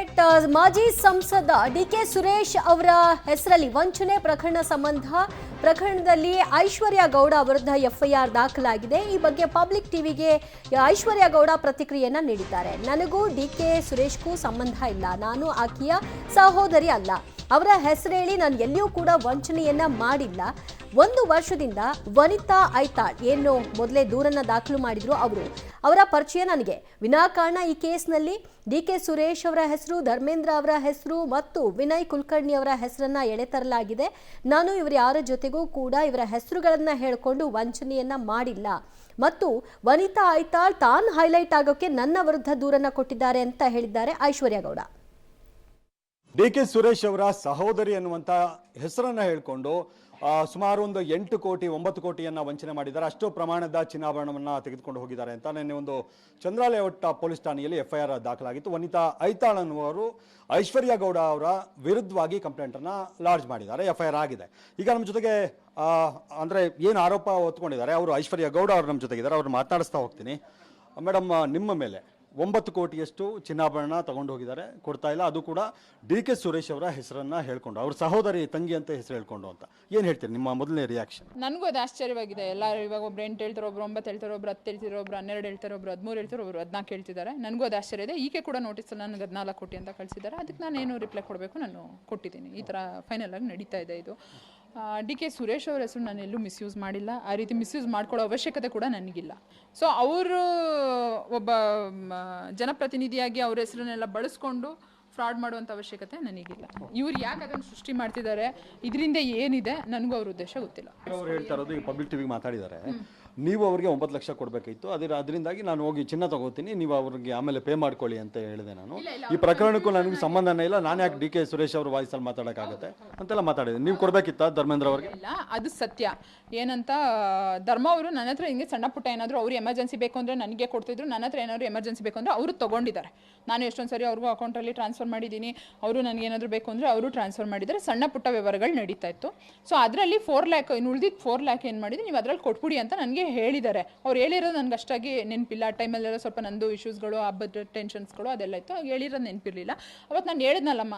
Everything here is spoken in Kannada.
ಅಪ್ಡೇಟ್ ಮಾಜಿ ಸಂಸದ ಡಿಕೆ ಸುರೇಶ್ ಅವರ ಹೆಸರಲ್ಲಿ ವಂಚನೆ ಪ್ರಕರಣದಲ್ಲಿ ಐಶ್ವರ್ಯ ಗೌಡ ವಿರುದ್ಧ ಎಫ್ಐಆರ್ ದಾಖಲಾಗಿದೆ. ಈ ಬಗ್ಗೆ ಪಬ್ಲಿಕ್ ಟಿವಿಗೆ ಐಶ್ವರ್ಯ ಗೌಡ ಪ್ರತಿಕ್ರಿಯೆಯನ್ನ ನೀಡಿದ್ದಾರೆ. ನನಗೂ ಡಿಕೆ ಸುರೇಶ್ಗೂ ಸಂಬಂಧ ಇಲ್ಲ, ನಾನು ಆಕೆಯ ಸಹೋದರಿ ಅಲ್ಲ. ಅವರ ಹೆಸರು ಹೇಳಿ ನಾನು ಎಲ್ಲಿಯೂ ಕೂಡ ವಂಚನೆಯನ್ನ ಮಾಡಿಲ್ಲ. 1 ವರ್ಷದಿಂದ ವನಿತಾ ಐತಾಳ್ ಏನು ಮೊದಲೇ ದೂರನ್ನ ದಾಖಲು ಮಾಡಿದ್ರು ಅವರ ಪರಿಚಯ ನನಗೆ. ವಿನಾಕಾರಣ ಈ ಕೇಸ್ನಲ್ಲಿ ಡಿಕೆ ಸುರೇಶ್ ಅವರ ಹೆಸರು, ಧರ್ಮೇಂದ್ರ ಅವರ ಹೆಸರು ಮತ್ತು ವಿನಯ್ ಕುಲಕರ್ಣಿ ಅವರ ಹೆಸರನ್ನ ಎಳೆತರಲಾಗಿದೆ. ನಾನು ಇವರ ಯಾರ ಜೊತೆಗೂ ಕೂಡ ಇವರ ಹೆಸರುಗಳನ್ನ ಹೇಳಿಕೊಂಡು ವಂಚನೆಯನ್ನ ಮಾಡಿಲ್ಲ ಮತ್ತು ವನಿತಾ ಐತಾಳ್ ತಾನು ಹೈಲೈಟ್ ಆಗೋಕೆ ನನ್ನ ವಿರುದ್ಧ ದೂರನ್ನ ಕೊಟ್ಟಿದ್ದಾರೆ ಅಂತ ಹೇಳಿದ್ದಾರೆ ಐಶ್ವರ್ಯ ಗೌಡ. ಡಿಕೆ ಸುರೇಶ್ ಅವರ ಸಹೋದರಿ ಅನ್ನುವಂಥ ಹೆಸರನ್ನ ಹೇಳ್ಕೊಂಡು ಸುಮಾರು ಒಂದು 8 ಕೋಟಿ 9 ಕೋಟಿಯನ್ನ ವಂಚನೆ ಮಾಡಿದ್ದಾರೆ. ಅಷ್ಟು ಪ್ರಮಾಣದ ಚಿನ್ನಾಭರಣವನ್ನ ತೆಗೆದುಕೊಂಡು ಹೋಗಿದ್ದಾರೆ ಅಂತ ನಿನ್ನೆ ಒಂದು ಚಂದ್ರ ಲೇಔಟ್ ಪೊಲೀಸ್ ಠಾಣೆಯಲ್ಲಿ ಎಫ್ಐಆರ್ ದಾಖಲಾಗಿತ್ತು. ವನಿತಾ ಐತಾಳ್ ಅನ್ನುವರು ಐಶ್ವರ್ಯ ಗೌಡ ಅವರ ವಿರುದ್ಧವಾಗಿ ಕಂಪ್ಲೇಂಟ್ ಅನ್ನ ಲಾಡ್ಜ್ ಮಾಡಿದ್ದಾರೆ. ಎಫ್ಐಆರ್ ಆಗಿದೆ. ಈಗ ನಮ್ಮ ಜೊತೆಗೆ ಅಂದ್ರೆ ಏನು ಆರೋಪ ಹೊತ್ಕೊಂಡಿದ್ದಾರೆ ಅವರು ಐಶ್ವರ್ಯ ಗೌಡ ಅವರು ನಮ್ಮ ಜೊತೆಗಿದ್ದಾರೆ. ಅವ್ರು ಮಾತನಾಡಿಸ್ತಾ ಹೋಗ್ತೀನಿ. ಮೇಡಮ್, ನಿಮ್ಮ ಮೇಲೆ 9 ಕೋಟಿಯಷ್ಟು ಚಿನ್ನಾಭರಣ ತಗೊಂಡು ಹೋಗಿದ್ದಾರೆ, ಕೊಡ್ತಾ ಇಲ್ಲ. ಅದು ಕೂಡ ಡಿಕೆ ಸುರೇಶ್ ಅವರ ಹೆಸರನ್ನ ಹೇಳ್ಕೊಂಡು, ಅವ್ರ ಸಹೋದರಿ ತಂಗಿ ಅಂತ ಹೆಸರು ಹೇಳ್ಕೊಂಡು ಅಂತ ಏನು ಹೇಳ್ತೀರಿ? ನಿಮ್ಮ ಮೊದಲನೇ ರಿಯಾಕ್ಷನ್? ನನಗೂ ಅದು ಆಶ್ಚರ್ಯವಾಗಿದೆ. ಎಲ್ಲರೂ ಇವಾಗ ಒಬ್ರು 8 ಹೇಳ್ತಾರೆ, ಒಬ್ರು 9 ಹೇಳ್ತಾರೆ, ಒಬ್ರು 10 ಹೇಳ್ತಾರೆ, ಒಬ್ರು 12 ಹೇಳ್ತಾರೆ, ಒಬ್ರು 13 ಹೇಳ್ತಾರೆ, ಒಬ್ರು 14 ಹೇಳ್ತಿದ್ದಾರೆ. ನನಗೂ ಅದು ಆಶ್ಚರ್ಯ ಇದೆ. ಈಕೆ ಕೂಡ ನೋಟಿಸ್ ನನಗೆ 14 ಕೋಟಿ ಅಂತ ಕಳಿಸಿದ್ದಾರೆ. ಅದಕ್ಕೆ ನಾನು ಏನು ರಿಪ್ಲೈ ಕೊಡಬೇಕು ನಾನು ಕೊಟ್ಟಿದ್ದೀನಿ. ಈ ಥರ ಫೈನಲ್ ಆಗಿ ನಡೀತಾ ಇದೆ ಇದು. ಡಿ ಕೆ ಸುರೇಶ್ ಅವ್ರ ಹೆಸರು ನಾನು ಎಲ್ಲೂ ಮಿಸ್ಯೂಸ್ ಮಾಡಿಲ್ಲ. ಆ ರೀತಿ ಮಿಸ್ಯೂಸ್ ಮಾಡ್ಕೊಳ್ಳೋ ಅವಶ್ಯಕತೆ ಕೂಡ ನನಗಿಲ್ಲ. ಸೊ ಅವರು ಒಬ್ಬ ಜನಪ್ರತಿನಿಧಿಯಾಗಿ ಅವ್ರ ಹೆಸರನ್ನೆಲ್ಲ ಬಳಸ್ಕೊಂಡು ಫ್ರಾಡ್ ಮಾಡುವಂಥ ಅವಶ್ಯಕತೆ ನನಗಿಲ್ಲ. ಇವ್ರು ಯಾಕೆ ಅದನ್ನು ಸೃಷ್ಟಿ ಮಾಡ್ತಿದ್ದಾರೆ, ಇದರಿಂದ ಏನಿದೆ ನನಗೂ ಅವ್ರ ಉದ್ದೇಶ ಗೊತ್ತಿಲ್ಲ. ಅವ್ರು ಹೇಳ್ತಾ ಇರೋದು ಈ ಪಬ್ಲಿಕ್ ಟಿವಿಗೆ ಮಾತಾಡಿದ್ದಾರೆ, ನೀವು ಅವ್ರಿಗೆ 9 ಲಕ್ಷ ಕೊಡಬೇಕಿತ್ತು, ಅದರಿಂದಾಗಿ ನಾನು ಹೋಗಿ ಚಿನ್ನ ತಗೋತೀನಿ, ನೀವು ಅವ್ರಿಗೆ ಆಮೇಲೆ ಪೇ ಮಾಡ್ಕೊಳ್ಳಿ ಅಂತ ಹೇಳಿದೆ. ನಾನು ಈ ಪ್ರಕರಣಕ್ಕೂ ನನಗೆ ಸಂಬಂಧನೇ ಇಲ್ಲ, ನಾನು ಯಾಕೆ ಡಿ ಕೆ ಸುರೇಶ್ ಅವ್ರ ವಾಯ್ಸಲ್ಲಿ ಮಾತಾಡೋಕ್ಕಾಗುತ್ತೆ ಅಂತೆಲ್ಲ ಮಾತಾಡಿದೆ. ನೀವು ಕೊಡಬೇಕಿತ್ತ ಧರ್ಮೇಂದ್ರ ಅವ್ರಿಗೆ? ಇಲ್ಲ, ಅದು ಸತ್ಯ. ಏನಂತ ಧರ್ಮ ಅವರು ನನ್ನ ಹತ್ರ ಹಿಂಗೆ ಸಣ್ಣ ಪುಟ್ಟ ಏನಾದರೂ ಅವ್ರು ಎಮರ್ಜೆನ್ಸಿ ಬೇಕು ಅಂದರೆ ನನಗೆ ಕೊಡ್ತಿದ್ರು. ನನ್ನ ಹತ್ರ ಏನಾದರೂ ಎಮರ್ಜೆನ್ಸಿ ಬೇಕು ಅಂದರೆ ಅವರು ತೊಗೊಂಡಿದ್ದಾರೆ. ನಾನು ಎಷ್ಟೊಂದು ಸರಿ ಅವ್ರಿಗೂ ಅಕೌಂಟಲ್ಲಿ ಟ್ರಾನ್ಸ್ಫರ್ ಮಾಡಿದ್ದೀನಿ. ಅವರು ನನಗೇನಾದರೂ ಬೇಕು ಅಂದರೆ ಅವರು ಟ್ರಾನ್ಸ್ಫರ್ ಮಾಡಿದ್ದಾರೆ. ಸಣ್ಣ ಪುಟ್ಟ ವ್ಯವಹಾರಗಳು ನಡೀತಾ ಇತ್ತು. ಸೊ ಅದರಲ್ಲಿ 4 ಲ್ಯಾಕ್ ಇನ್ನು ಉಳಿದಿದ್ದು 4 ಲ್ಯಾಕ್ ಏನು ಮಾಡಿದ್ದೀನಿ, ನೀವು ಅದರಲ್ಲಿ ಕೊಟ್ಬಿಡಿ ಅಂತ ನನಗೆ ಹೇಳಿದ್ದಾರೆ. ಅವ್ರು ಹೇಳಿರೋದು ನನಗೆ ಅಷ್ಟಾಗಿ ನೆನಪಿಲ್ಲ. ಆ ಟೈಮಲ್ಲೆಲ್ಲ ಸ್ವಲ್ಪ ನಂದು ಇಶ್ಯೂಸ್ಗಳು, ಹಬ್ಬದ ಟೆನ್ಷನ್ಸ್ಗಳು ಅದೆಲ್ಲ ಇತ್ತು. ಹೇಳಿರೋದು ನೆನಪಿರಲಿಲ್ಲ. ಅವತ್ತು ನಾನು ಹೇಳಿದ್ನಲ್ಲಮ್ಮ.